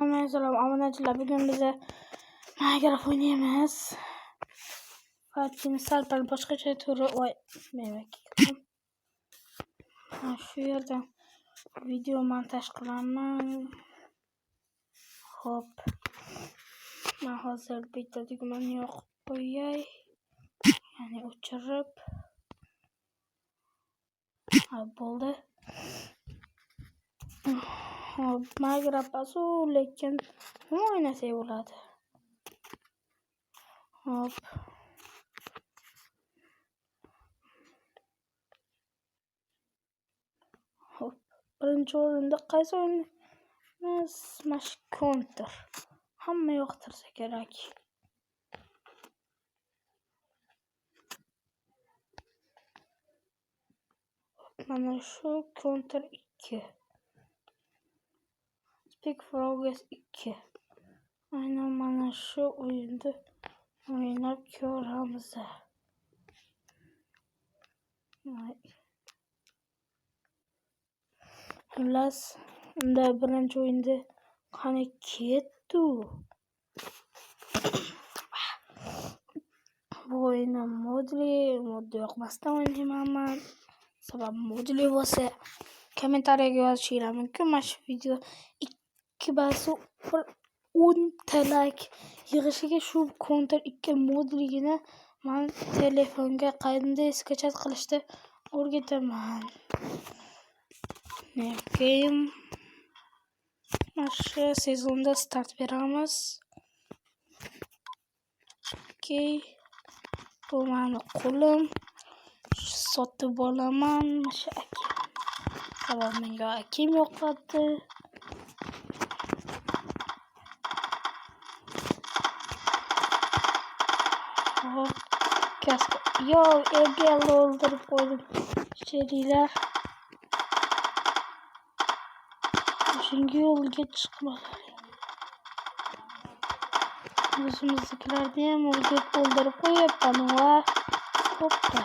Selam obunachilar, bugun biz Minecraft o'ynaymiz. Fatini sal-pal boshqacha turi shu yerdan video montaj qilaman. Hop. Men hozir bitta tugmani yoqib qo'yay. Ya'ni o'chirib. Bo'ldi. Hop, Minecraft asu lekin nima o'ynasak bo'ladi? Hop. Hop. Birinchi o'rinda qaysi o'yinimiz? Smash Counter. Hamma yoqtirsa kerak. Mana shu Counter 2. Speak Frogs 2. Aynan mana shu o'yinda o'ynab ko'ramiz. Xullas, unda birinchi o'yinda qani ketdi. Bu o'yinni modli yoqmasdan o'ynayman. Sabab modli bo'lsa kommentariyaga yozishinglar mumkin. Mana shu video 10 like yig'ishiga shu Counter 2 modligini men telefonga qanday skachat qilishni o'rgataman. Game mana sezonda start beramiz. Okay. Bu meni qo'lim. Sotib olaman o'sha akim. Sabab menga akim yoqadi. Hop, kaska. Yo, egel o'ldirib qo'ydim. Sheringlar. Shunga yo'lga chiqmalar. O'zimiznikilarni ham o'ldirib qo'yapman va hoppa.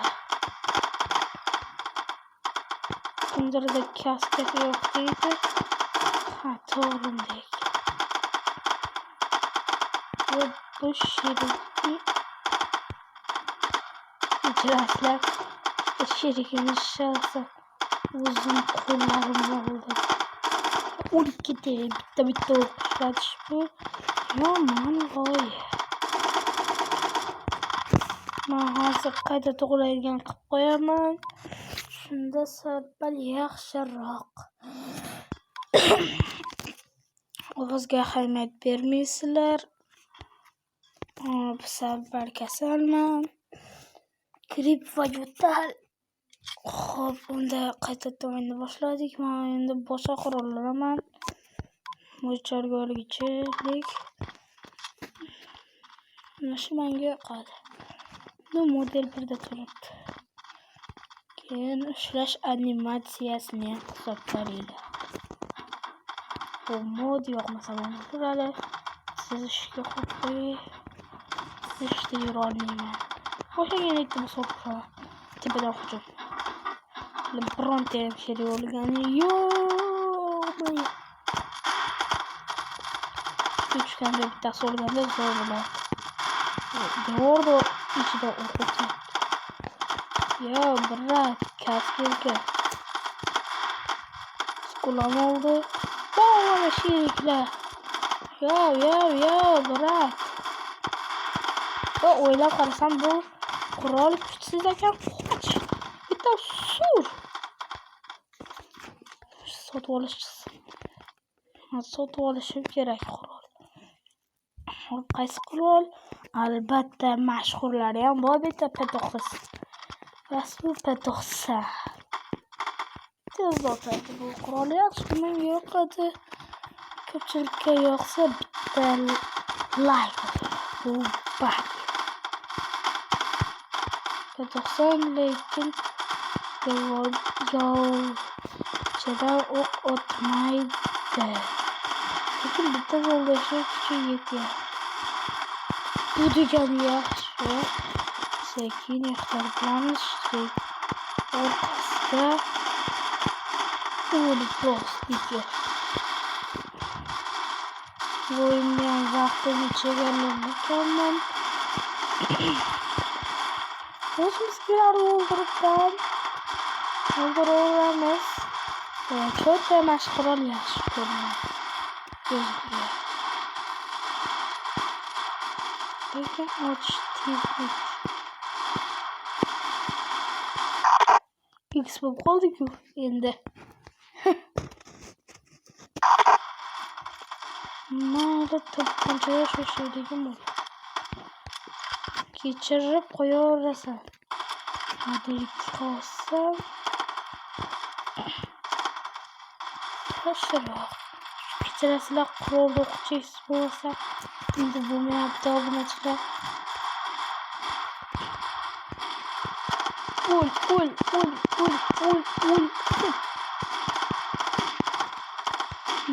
Kimdirda kaska yo'q deydi. Ha, to'g'ri. Bu sherikni ijraslar sherikini shalsa o'zim qo'llarim bo'ldi. 12 bitta o'qishlatish bu yomon g'oya. Men hozir qayta to'g'rilaydigan qilib qo'yaman. Shunda sal-pal yaxshiroq. Ovozga ahamiyat bermaysizlar. Sal-pal kasalman. Grip va yo'tal. Hop, unda qaytadan o'yinni boshladik. Men endi boshqa qurol olaman. Mo'ljalga olgichlik. Mana shu menga yoqadi. Bu model birda turibdi. Keyin ushlash animatsiyasini hisoblaydilar. Bu mod yoqmasa bo'ladi. Siz ishga qo'yib qo'ying. Ishda yura olmayman. O'shagina ikkita so'qqa tepadan hujum. Bironta ham sherik bo'lgani yo'q. Uchganda bittasi o'lganda zo'r bo'ladi. Devorda ichida o'qitdi. Yo, brat, kaskelka. Skulam oldi. Mana sheriklar. Yo, brat. O'ylab qarasam bu qurol kuchsiz ekan. Qoch. Bitta sur. Sotib olishim kerak qurol. Qaysi qurol? Albatta mashhurlari ham bor, bitta P90. Rasmi P90. Tez o'tadi bu qurol yaxshi, menga yoqadi. Ko'pchilikka yoqsa bitta like. Bu bak. P90 lekin devordan o'q o'tmaydi. Lekin bitta yo'ldoshi kuchi yetadi. Bu degani yaxshi. Sekin ehtiyotlanamiz. Orqasida o'lib bosdik. Bu oyundan vaxtını çekerler ekanman. Bizimkiler öldürüremiz. Kötü meşgul yaxshi ko'raman. Gözüküyor. Lekin ochish tezlik. X bo'lib qoldik-ku endi. Mayli, to'pponchaga shoshildigim bor. Kechirib qo'yaverasan. Hadilik qolsa. Shoshilroq. Kechirasizlar, qurolni o'qitsangiz bo'lsa. Endi bo'lmayapti obunachilar. Ul.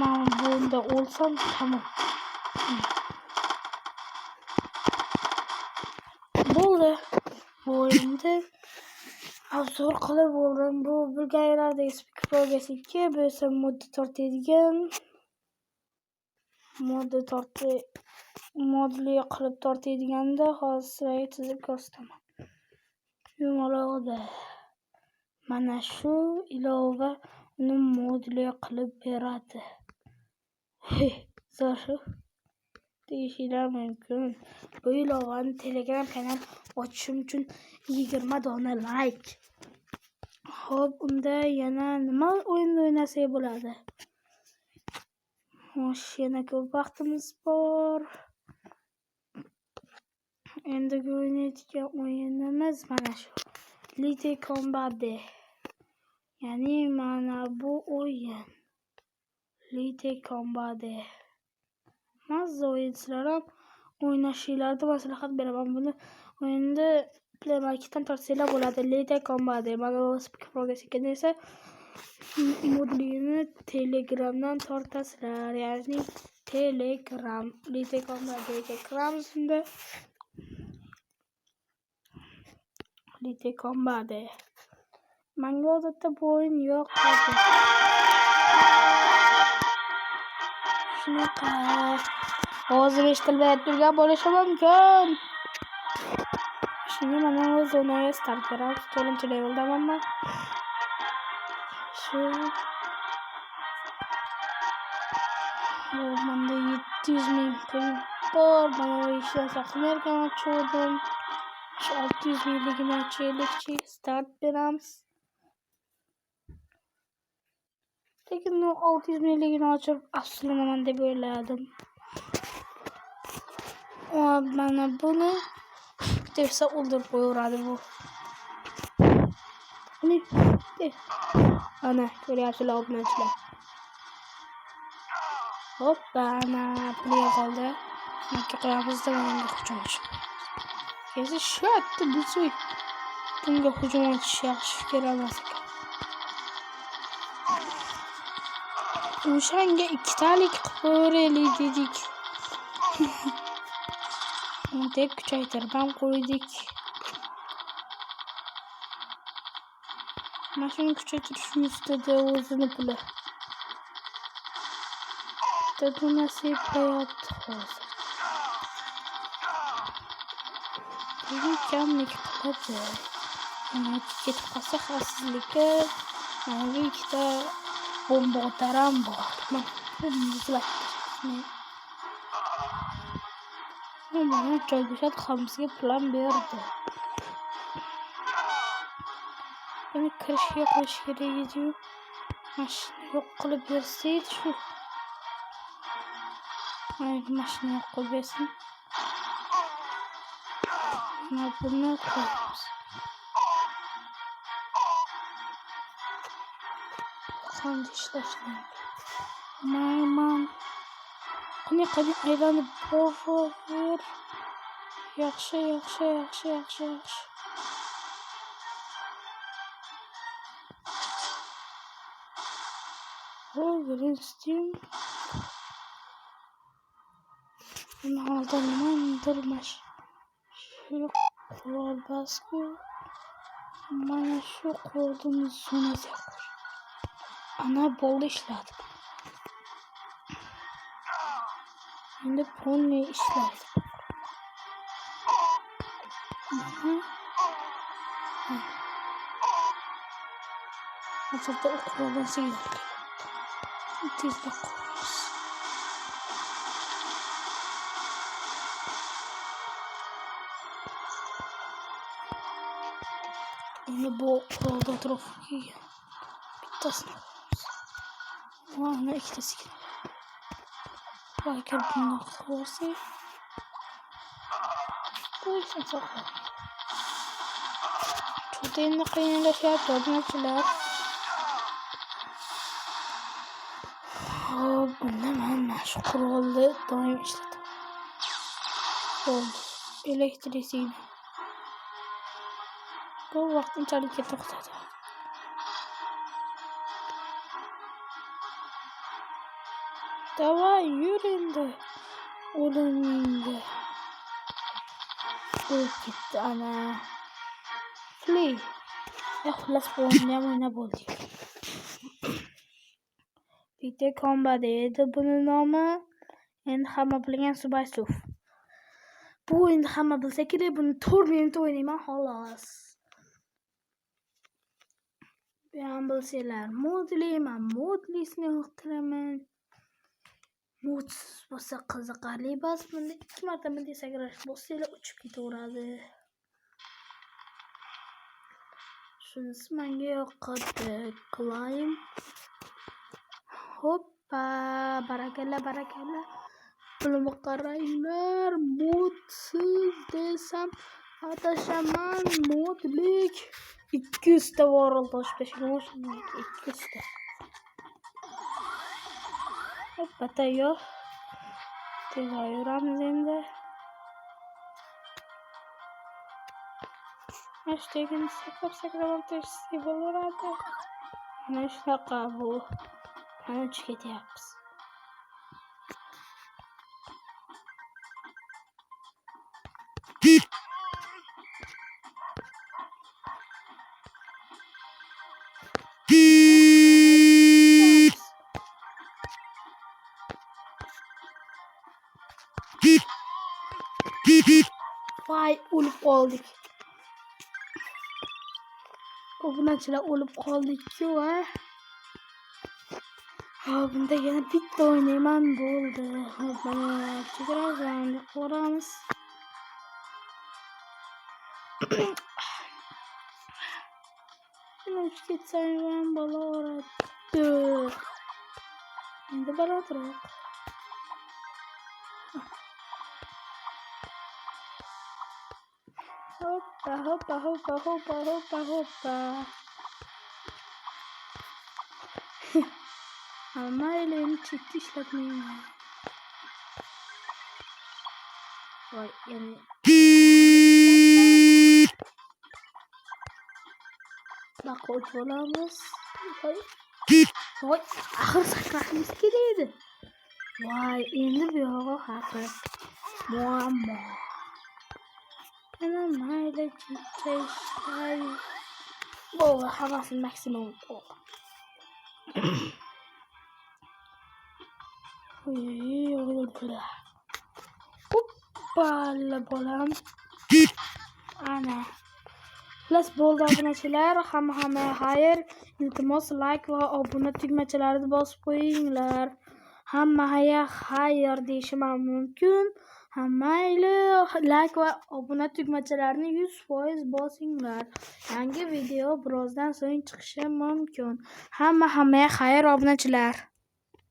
Men bunda o'lsam tamom. Bo'ldi. Bu endi obzor qilib bo'ldim. Bu bilganlaridagi Speak Progress 2 bo'lsa modda tortadigan. Modli qilib tortadiganda hozir chizib ko'rsataman. Yumalog'ida mana shu ilova uni modli qilib beradi. Zo'r deyishlar mumkin. Bu ilovani Telegram kanal ochishim uchun 20 dona like. Xo'p, unda yana nima o'yin o'ynasak bo'ladi? Xo'sh, yana ko'p vaqtimiz bor. Endi o'ynaydigan o'yinimiz mana shu. Little Combat. Ya'ni mana bu o'yin. Little Combat. Mazza o'yinsizlar ham o'ynashinglarni maslahat beraman. Buni o'yinda Play Marketdan tortsanglar bo'ladi. Little Combat. Mana bu Speak Progress esa modlini Telegramdan tortasizlar. Ya'ni Telegram Little Combat Telegram'da Little Combat. Menga odatda bu o'yin yoqadi. Shunaqa ovozim eshitilmayotgan turgan bo'lishi mumkin. Shunga mana o'z o'rniga start beramiz. 4-leveldaman men. Shu manda 700 ming pul bor. Mana bu ishni saqlayotgan ochdim. 600 mingligini ochaylikchi. Start beramiz. Lekin 600 mingligini ochib afsuslanaman deb o'yladim. Mana buni desa o'ldirib qo'yaveradi bu. Ana ko'ryapsizlar obunachilar. Hoppa, ana pul qoldi. Makka qo'yamizda menga hujum ochib. Kezi shatdi bizi. Bunga hujum ochish yaxshi kerak emas ekan. O'shanga ikkitalik qo'yaylik dedik. Deb kuchaytirib qo'ydik. Mashina kuchaytirish ustida o'zini puli. Bu nasib hayot hozir. Bu kamlik qiladi. Ketib qolsa xavfsizlikka mana ikkita bomba otaram bor. Mana joyga hamsiga plan berdi. Buni kirishga qo'yish kerak edi. Mashina yo'q qilib bersaydi shu. Mayli, mashina yo'q qilib bersin. Mana buni qo'yamiz. Qanday ishlashni? Mayman. Qani aylanib boraver. Yaxshi. Greenstein. Bunlardan nimadirmash. Shu qurol basku. Mana shu qurolni zonasiga qo'y. Ana bo'ldi ishladi. Endi ponni ishlaydi. Hozirda o'qib sigir. Tezda qo'yamiz. Endi bu qurolda atrofiga bittasini qo'yamiz. Mana ikkitasiga. Agar bundan qo'ysak, qo'yishni saqlaymiz. Juda endi qiyinlashyapti obunachilar. Hop, bunda mana shu qurolni doim ishlataman. Bo'ldi. Elektrisiy. Bu vaqtinchalik to'xtadi. Davay, yur endi. O'limingga. O'lib ketdi ana. Flee. Xullas bu o'ynab bo'ldik. Bitta Combat edi buni nomi. Endi hamma bilgan Subasov. Bu endi hamma bilsa kerak, buni 4 minut o'ynayman xolos. Bu ham bilsanglar, modli, men modlisini yoqtiraman. Modsiz bo'lsa qiziqarli emas. Bunda 2 marta bunday sakrash bo'lsa, uchib ketaveradi. Shunisi menga yoqadi. Climb. Hoppa, barakalla. Pulni qaranglar, modsiz desam adashaman. Modlik 200 ta voril toshib tashlagan, 200 ta. Hoppa, tayyor. Tayyoramiz endi. Hashtagini sakrab o'tishsa bo'laveradi. Mana shunaqa bu. Mana uchib ketyapmiz. Vay, o'lib qoldik. Obunachilar o'lib qoldik-ku, bunda yana bitta o'ynayman bo'ldi. Mana chegarazni ko'ramiz. Nima uchib ketsam ham bo'laveradi. Endi balandroq. Hoppa. Mayli, endi chekka ishlatmayman. Voy, endi baqot bo'lamiz. Voy, axir sakrashimiz kerak edi. Voy, endi bu yog'i haqi. Muammo. Ana mayli chekka ishlay. Bo'ldi, hammasini maksimum qo'y. Hoppala bolam. Ana. Plus bo'ldi obunachilar, hamma xayr. Iltimos like va obuna tugmachalarini bosib qo'yinglar. Hammaga xayr deyishim mumkin. Mayli, like va obuna tugmachalarini 100% bosinglar. Yangi video birozdan so'ng chiqishi mumkin. Hammaga xayr obunachilar.